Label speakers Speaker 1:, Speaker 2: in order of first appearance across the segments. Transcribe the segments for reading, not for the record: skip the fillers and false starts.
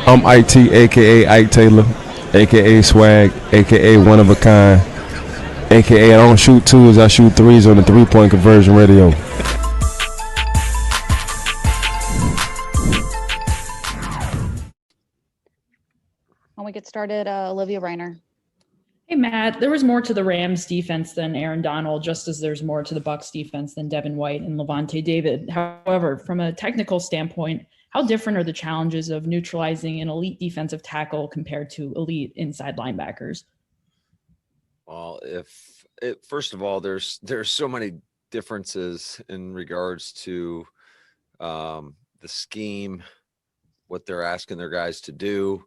Speaker 1: I'm IT, aka Ike Taylor, aka Swag, aka One of a Kind, aka I don't shoot twos, I shoot threes on the 3-point conversion radio.
Speaker 2: When we get started, Olivia Reiner.
Speaker 3: Hey, Matt, there was more to the Rams defense than Aaron Donald, just as there's more to the Bucs defense than Devin White and Levante David. However, from a technical standpoint, how different are the challenges of neutralizing an elite defensive tackle compared to elite inside linebackers?
Speaker 4: Well, first of all, there's so many differences in regards to the scheme, what they're asking their guys to do.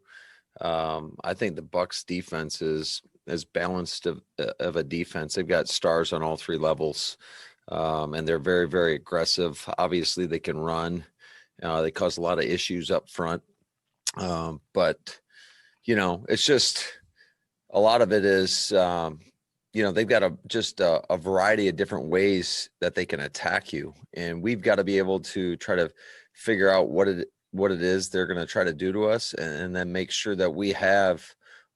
Speaker 4: I think the Bucs defense is as balanced of a defense. They've got stars on all three levels, and they're very, very aggressive. Obviously, they can run. They cause a lot of issues up front, but it's just a lot of it is they've got a variety of different ways that they can attack you, and we've got to be able to try to figure out what it is they're going to try to do to us, and then make sure that we have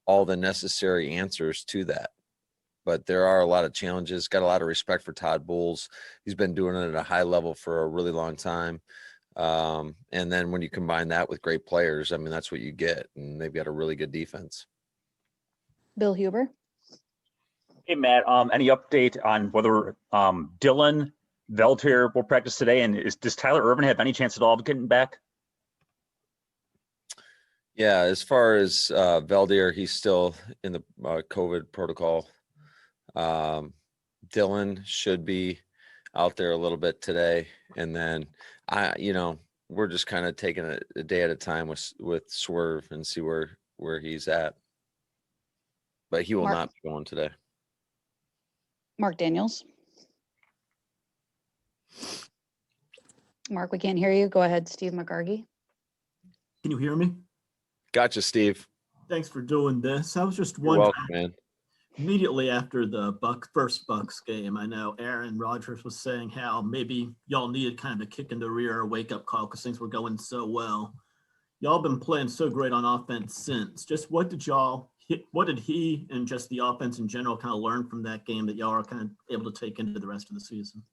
Speaker 4: all the necessary answers to that. But there are a lot of challenges. Got a lot of respect for Todd Bowles. He's been doing it at a high level for a really long time. And then when you combine that with great players, I mean, that's what you get. And they've got a really good defense.
Speaker 2: Bill Huber.
Speaker 5: Hey, Matt, any update on whether Dylan Veltier will practice today? And does Tyler Irvin have any chance at all of getting back?
Speaker 4: Yeah, as far as Veltier, he's still in the COVID protocol. Dylan should be out there a little bit today. And then we're just kind of taking it a day at a time with Swerve and see where he's at. But he will not be going today.
Speaker 2: Mark Daniels. Mark, we can't hear you. Go ahead, Steve McGargy.
Speaker 6: Can you hear me?
Speaker 4: Gotcha, Steve.
Speaker 6: Thanks for doing this. I was just
Speaker 4: You're
Speaker 6: wondering,
Speaker 4: welcome, man.
Speaker 6: Immediately after the first Bucks game, I know Aaron Rodgers was saying how maybe y'all needed kind of a kick in the rear, a wake-up call because things were going so well. Y'all been playing so great on offense since. Just what did he and just the offense in general kind of learn from that game that y'all are kind of able to take into the rest of the season?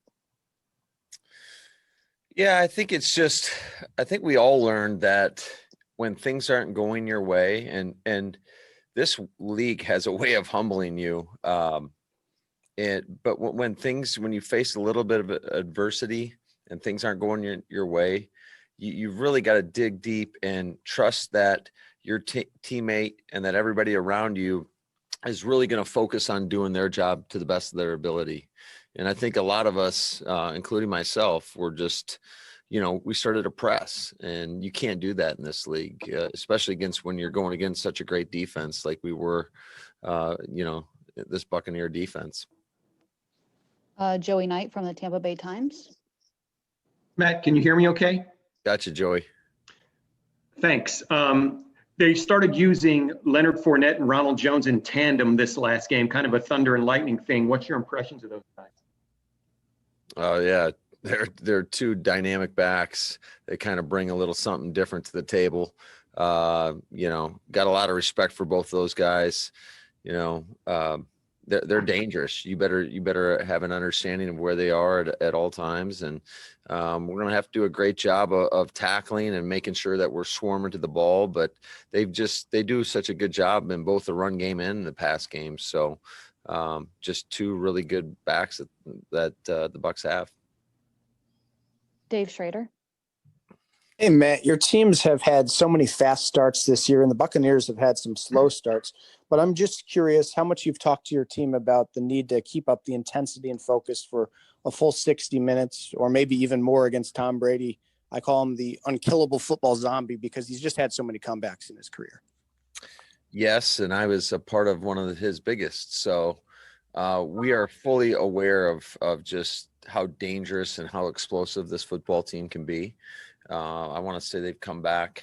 Speaker 4: Yeah, I think we all learned that when things aren't going your way, and this league has a way of humbling you. But when you face a little bit of adversity and things aren't going your way, you've really got to dig deep and trust that your teammate and that everybody around you is really going to focus on doing their job to the best of their ability. And I think a lot of us, including myself, were just, we started to press, and you can't do that in this league, especially when you're going against such a great defense like we were, this Buccaneer defense.
Speaker 2: Joey Knight from the Tampa Bay Times.
Speaker 7: Matt, can you hear me okay?
Speaker 4: Gotcha, Joey.
Speaker 7: Thanks. They started using Leonard Fournette and Ronald Jones in tandem this last game, kind of a thunder and lightning thing. What's your impressions of those guys?
Speaker 4: Oh, yeah. They're two dynamic backs. They kind of bring a little something different to the table. Got a lot of respect for both those guys. They're dangerous. You better have an understanding of where they are at all times. And we're going to have to do a great job of tackling and making sure that we're swarming to the ball. But they do such a good job in both the run game and the pass game. So just two really good backs that the Bucs have.
Speaker 2: Dave Schrader.
Speaker 8: Hey, Matt, your teams have had so many fast starts this year, and the Buccaneers have had some slow starts. But I'm just curious how much you've talked to your team about the need to keep up the intensity and focus for a full 60 minutes or maybe even more against Tom Brady. I call him the unkillable football zombie because he's just had so many comebacks in his career.
Speaker 4: Yes, and I was a part of one of his biggest. So we are fully aware of just how dangerous and how explosive this football team can be. I want to say they've come back,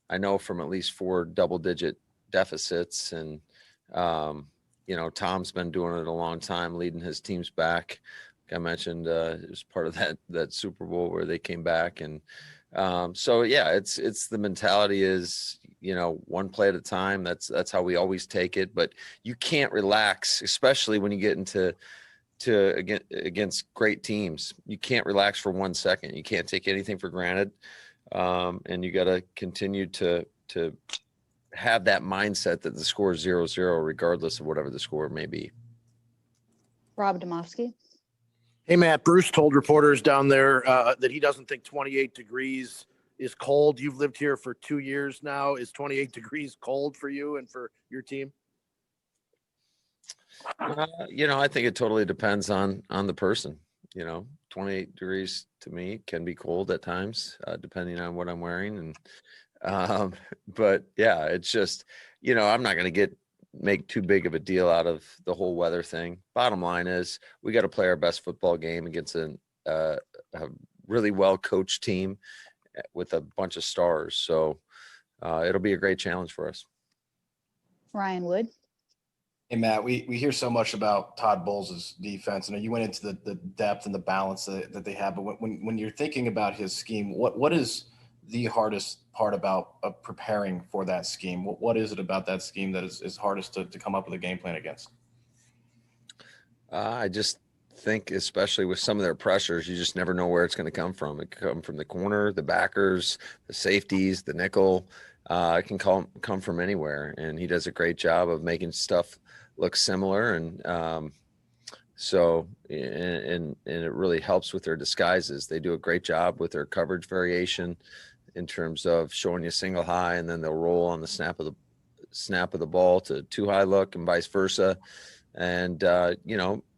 Speaker 4: I know, from at least 4 double-digit deficits. And, Tom's been doing it a long time, leading his teams back. Like I mentioned, it was part of that Super Bowl where they came back. And it's the mentality is one play at a time. That's how we always take it. But you can't relax, especially when you get against great teams. You can't relax for 1 second. You can't take anything for granted, and you got to continue to have that mindset that the score is 0-0, regardless of whatever the score may be.
Speaker 2: Rob Domofsky.
Speaker 9: Hey, Matt, Bruce told reporters down there that he doesn't think 28 degrees is cold. You've lived here for 2 years now. Is 28 degrees cold for you and for your team?
Speaker 4: I think it totally depends on the person. 28 degrees to me can be cold at times, depending on what I'm wearing. But yeah, it's just, I'm not going to make too big of a deal out of the whole weather thing. Bottom line is we got to play our best football game against a really well coached team with a bunch of stars. So it'll be a great challenge for us.
Speaker 2: Ryan Wood.
Speaker 10: Hey, Matt, we hear so much about Todd Bowles' defense. You went into the depth and the balance that they have. But when you're thinking about his scheme, what is the hardest part about preparing for that scheme? What is it about that scheme that is hardest to come up with a game plan against?
Speaker 4: I just think, especially with some of their pressures, you just never know where it's going to come from. It can come from the corner, the backers, the safeties, the nickel. It can come from anywhere. And he does a great job of making stuff look similar. And so it really helps with their disguises. They do a great job with their coverage variation in terms of showing you single high, and then they'll roll on the snap of the ball to two high look and vice versa. And,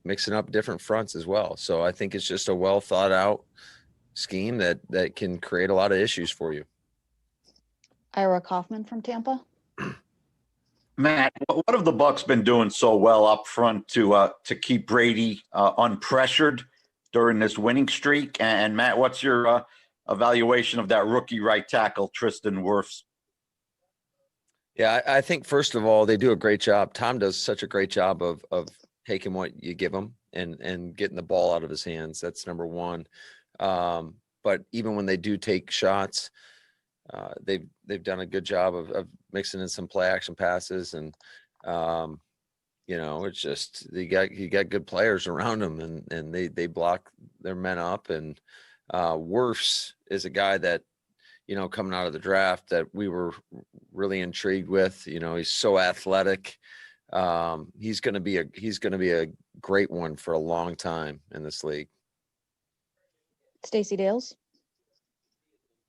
Speaker 4: mixing up different fronts as well. So I think it's just a well thought out scheme that can create a lot of issues for you.
Speaker 2: Ira Kaufman from Tampa.
Speaker 11: Matt, what have the Bucs been doing so well up front to keep Brady unpressured during this winning streak? And Matt, what's your evaluation of that rookie right tackle, Tristan Wirfs?
Speaker 4: Yeah, I think first of all, they do a great job. Tom does such a great job of taking what you give him and getting the ball out of his hands. That's number one. But even when they do take shots, they've done a good job of mixing in some play action passes, and it's just you got good players around them, and they block their men up. And Wirfs is a guy that coming out of the draft that we were really intrigued with. He's so athletic. He's going to be a great one for a long time in this league.
Speaker 2: Stacey Dales.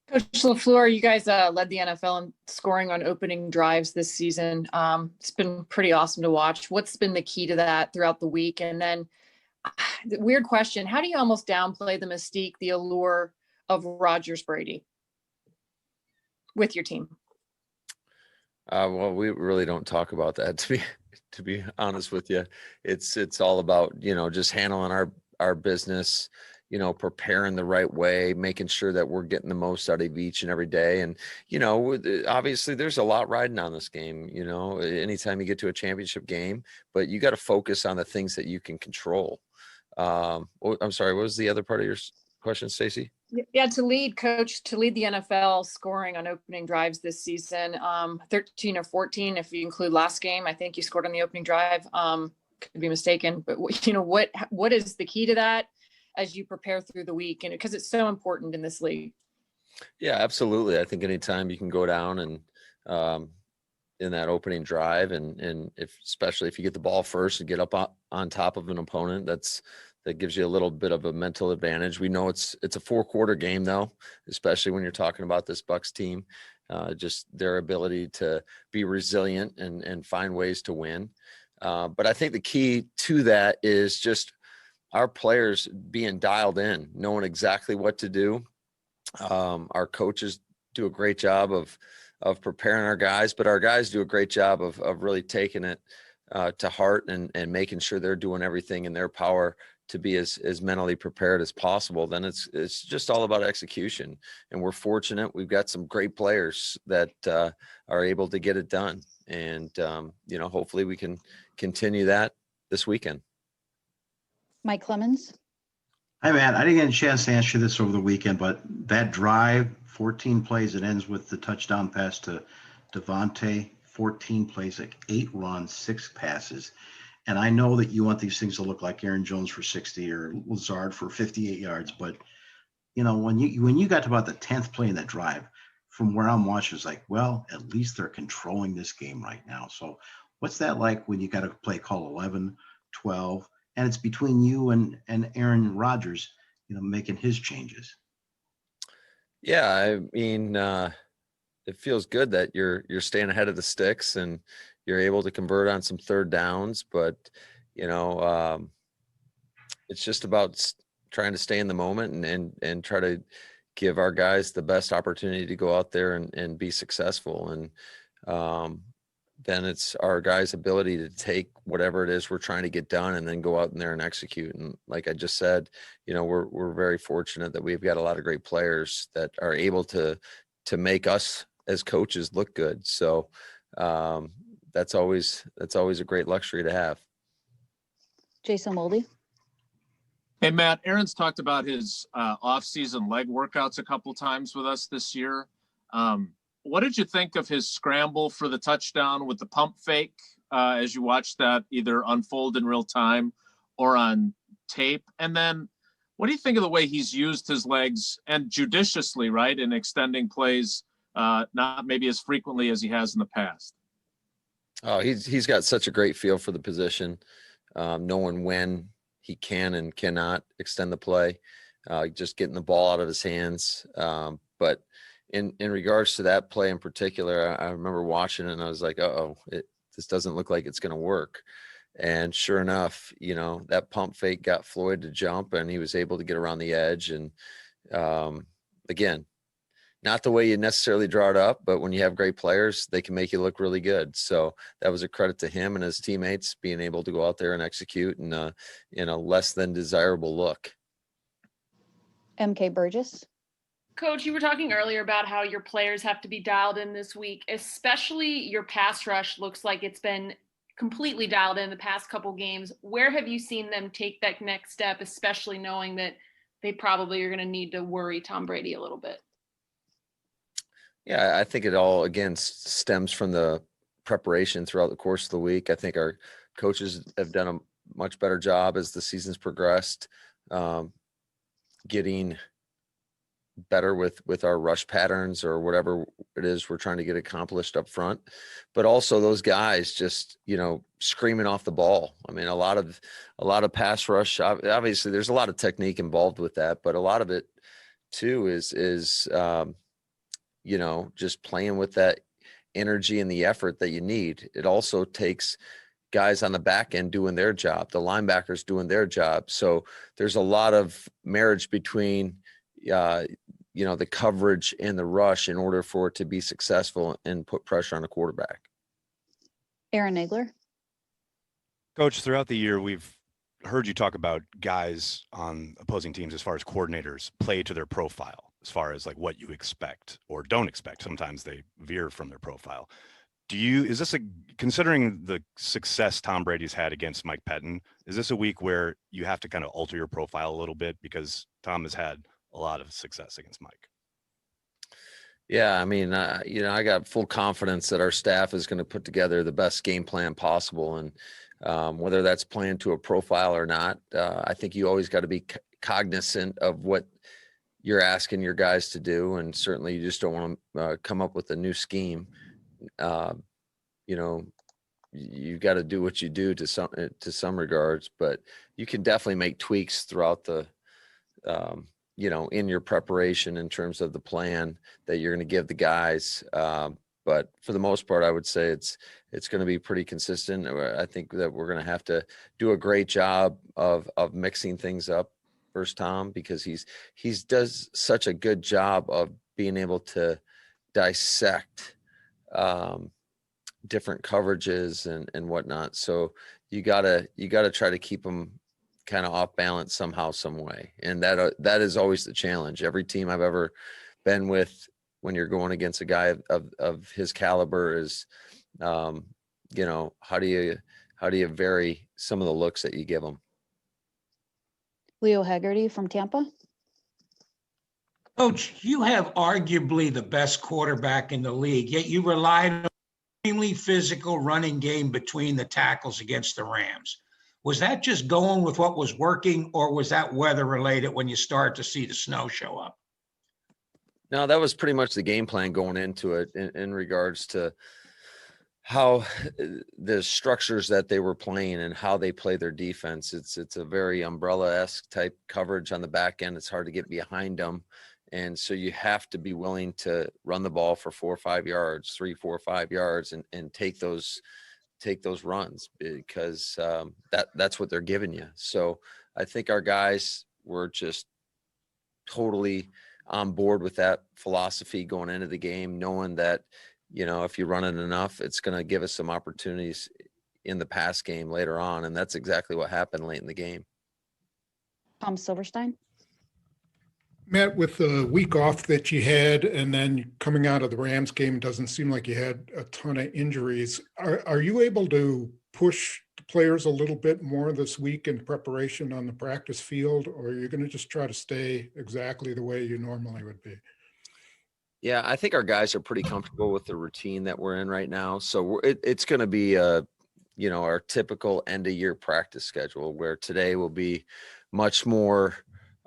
Speaker 12: Coach LaFleur, you guys led the NFL in scoring on opening drives this season. It's been pretty awesome to watch. What's been the key to that throughout the week? And then the weird question, how do you almost downplay the mystique, the allure of Rodgers Brady with your team?
Speaker 4: Well, we really don't talk about that, to be honest with you. It's all about, just handling our business, preparing the right way, making sure that we're getting the most out of each and every day. And, obviously there's a lot riding on this game, anytime you get to a championship game, but you got to focus on the things that you can control. I'm sorry, what was the other part of your question, Stacey?
Speaker 12: Yeah, to lead the NFL scoring on opening drives this season, 13 or 14, if you include last game. I think you scored on the opening drive. Could be mistaken, but what is the key to that as you prepare through the week? And because it's so important in this league. Yeah,
Speaker 4: absolutely. I think anytime you can go down and in that opening drive, and especially if you get the ball first and get up on top of an opponent, that gives you a little bit of a mental advantage. We know it's a 4-quarter game though, especially when you're talking about this Bucs team, just their ability to be resilient and find ways to win. But I think the key to that is just our players being dialed in, knowing exactly what to do. Our coaches do a great job of preparing our guys, but our guys do a great job of really taking it to heart and making sure they're doing everything in their power to be as mentally prepared as possible. Then it's just all about execution. And we're fortunate. We've got some great players that are able to get it done. And, hopefully we can continue that this weekend.
Speaker 2: Mike Clemens.
Speaker 13: Hi, Matt. I didn't get a chance to answer this over the weekend, but that drive, 14 plays, it ends with the touchdown pass to Devontae, 14 plays, like 8 runs, 6 passes. And I know that you want these things to look like Aaron Jones for 60 or Lazard for 58 yards, but when you got to about the 10th play in that drive, from where I'm watching, it's like, well, at least they're controlling this game right now. So what's that like when you got to play call 11, 12, and it's between you and Aaron Rodgers, making his changes?
Speaker 4: Yeah, I mean, it feels good that you're staying ahead of the sticks and you're able to convert on some third downs, but it's just about trying to stay in the moment and try to give our guys the best opportunity to go out there and be successful. And then it's our guys' ability to take whatever it is we're trying to get done and then go out in there and execute. And like I just said, we're very fortunate that we've got a lot of great players that are able to make us as coaches look good. So that's always a great luxury to have.
Speaker 2: Jason Moldy.
Speaker 14: Hey, Matt, Aaron's talked about his off-season leg workouts a couple times with us this year. What did you think of his scramble for the touchdown with the pump fake as you watched that either unfold in real time or on tape? And then what do you think of the way he's used his legs and judiciously, right, in extending plays, not maybe as frequently as he has in the past?
Speaker 4: Oh, he's got such a great feel for the position, knowing when he can and cannot extend the play, just getting the ball out of his hands. But in regards to that play in particular, I remember watching it and I was like, this doesn't look like it's going to work. And sure enough, that pump fake got Floyd to jump and he was able to get around the edge. And again, not the way you necessarily draw it up, but when you have great players, they can make you look really good. So that was a credit to him and his teammates being able to go out there and execute in a less than desirable look.
Speaker 2: MK Burgess.
Speaker 15: Coach, you were talking earlier about how your players have to be dialed in this week, especially your pass rush looks like it's been completely dialed in the past couple games. Where have you seen them take that next step, especially knowing that they probably are going to need to worry Tom Brady a little bit?
Speaker 4: Yeah, I think it all, again, stems from the preparation throughout the course of the week. I think our coaches have done a much better job as the season's progressed, getting better with our rush patterns or whatever it is we're trying to get accomplished up front. But also those guys just, screaming off the ball. I mean, a lot of pass rush, obviously there's a lot of technique involved with that, but a lot of it too is just playing with that energy and the effort that you need. It also takes guys on the back end doing their job, the linebackers doing their job. So there's a lot of marriage between, the coverage and the rush in order for it to be successful and put pressure on a quarterback.
Speaker 2: Aaron Nagler.
Speaker 16: Coach, throughout the year, we've heard you talk about guys on opposing teams as far as coordinators play to their profile, as far as like what you expect or don't expect. Sometimes they veer from their profile. Considering the success Tom Brady's had against Mike Pettin, is this a week where you have to kind of alter your profile a little bit because Tom has had a lot of success against Mike?
Speaker 4: Yeah, I mean, I got full confidence that our staff is going to put together the best game plan possible. And whether that's playing to a profile or not, I think you always got to be cognizant of what you're asking your guys to do. And certainly you just don't want to come up with a new scheme. You've got to do what you do to some regards, but you can definitely make tweaks throughout the, in your preparation in terms of the plan that you're going to give the guys. But for the most part, I would say it's going to be pretty consistent. I think that we're going to have to do a great job of mixing things up versus Tom, because he's does such a good job of being able to dissect different coverages and whatnot. So you gotta try to keep them kind of off balance somehow, some way. And that is always the challenge. Every team I've ever been with, when you're going against a guy of his caliber, is, how do you vary some of the looks that you give them?
Speaker 2: Leo Haggerty from Tampa.
Speaker 17: Coach, you have arguably the best quarterback in the league, yet you relied on an extremely physical running game between the tackles against the Rams. Was that just going with what was working, or was that weather related when you start to see the snow show up?
Speaker 4: No, that was pretty much the game plan going into it in regards to how the structures that they were playing and how they play their defense. It's a very umbrella-esque type coverage on the back end. It's hard to get behind them. And so you have to be willing to run the ball for 4 or 5 yards, 3, 4, 5 yards, and take those runs because that's what they're giving you. So I think our guys were just totally on board with that philosophy going into the game, knowing that, if you run it enough, it's going to give us some opportunities in the pass game later on. And that's exactly what happened late in the game.
Speaker 2: Tom Silverstein.
Speaker 18: Matt, with the week off that you had and then coming out of the Rams game, doesn't seem like you had a ton of injuries. Are you able to push the players a little bit more this week in preparation on the practice field, or are you going to just try to stay exactly the way you normally would be?
Speaker 4: Yeah, I think our guys are pretty comfortable with the routine that we're in right now. So it's going to be our typical end of year practice schedule, where today will be much more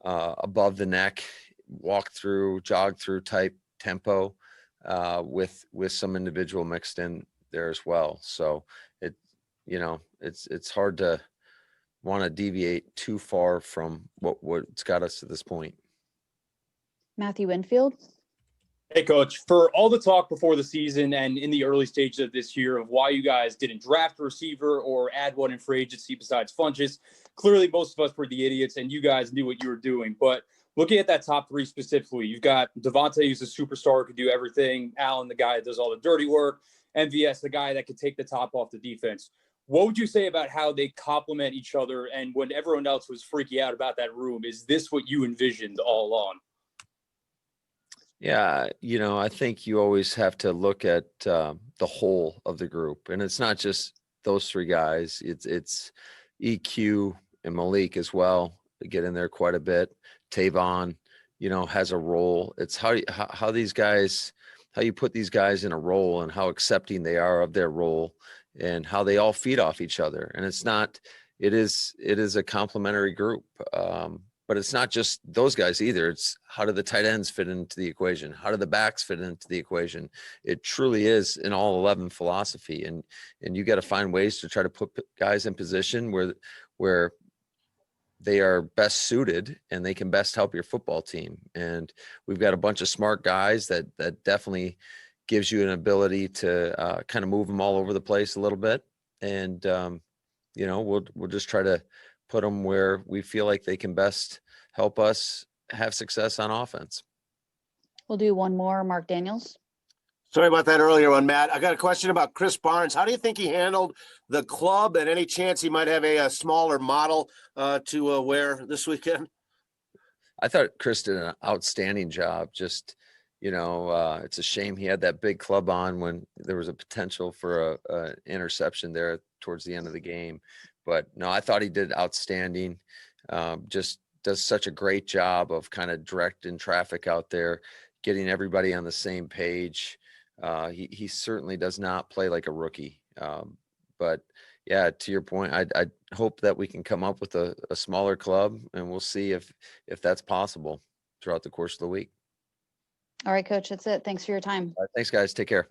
Speaker 4: above the neck, walk through, jog through type tempo, with some individual mixed in there as well. So it's hard to want to deviate too far from what's got us to this point.
Speaker 2: Matthew Winfield.
Speaker 19: Hey, Coach, for all the talk before the season and in the early stages of this year of why you guys didn't draft a receiver or add one in free agency besides Funchess, clearly most of us were the idiots and you guys knew what you were doing. But looking at that top three specifically, you've got Devontae, who's a superstar, who could do everything. Allen, the guy that does all the dirty work. MVS, the guy that could take the top off the defense. What would you say about how they complement each other? And when everyone else was freaking out about that room, is this what you envisioned all along?
Speaker 4: Yeah, I think you always have to look at the whole of the group, and it's not just those three guys. It's EQ and Malik as well. They get in there quite a bit. Tavon, has a role. It's how these guys, how you put these guys in a role and how accepting they are of their role and how they all feed off each other. And it is a complementary group. But it's not just those guys either. It's how do the tight ends fit into the equation? How do the backs fit into the equation? It truly is an all 11 philosophy. And you got to find ways to try to put guys in position where they are best suited and they can best help your football team. And we've got a bunch of smart guys that definitely gives you an ability to kind of move them all over the place a little bit. And, we'll just try to put them where we feel like they can best help us have success on offense.
Speaker 2: We'll do one more. Mark Daniels.
Speaker 9: Sorry about that earlier one, Matt. I got a question about Chris Barnes. How do you think he handled the club and any chance he might have a smaller model to wear this weekend?
Speaker 4: I thought Chris did an outstanding job. Just, it's a shame he had that big club on when there was a potential for a interception there towards the end of the game. But no, I thought he did outstanding. Just does such a great job of kind of directing traffic out there, getting everybody on the same page. He certainly does not play like a rookie. But yeah, to your point, I hope that we can come up with a smaller club, and we'll see if that's possible throughout the course of the week.
Speaker 2: All right, Coach, that's it. Thanks for your time.
Speaker 4: Thanks, guys. Take care.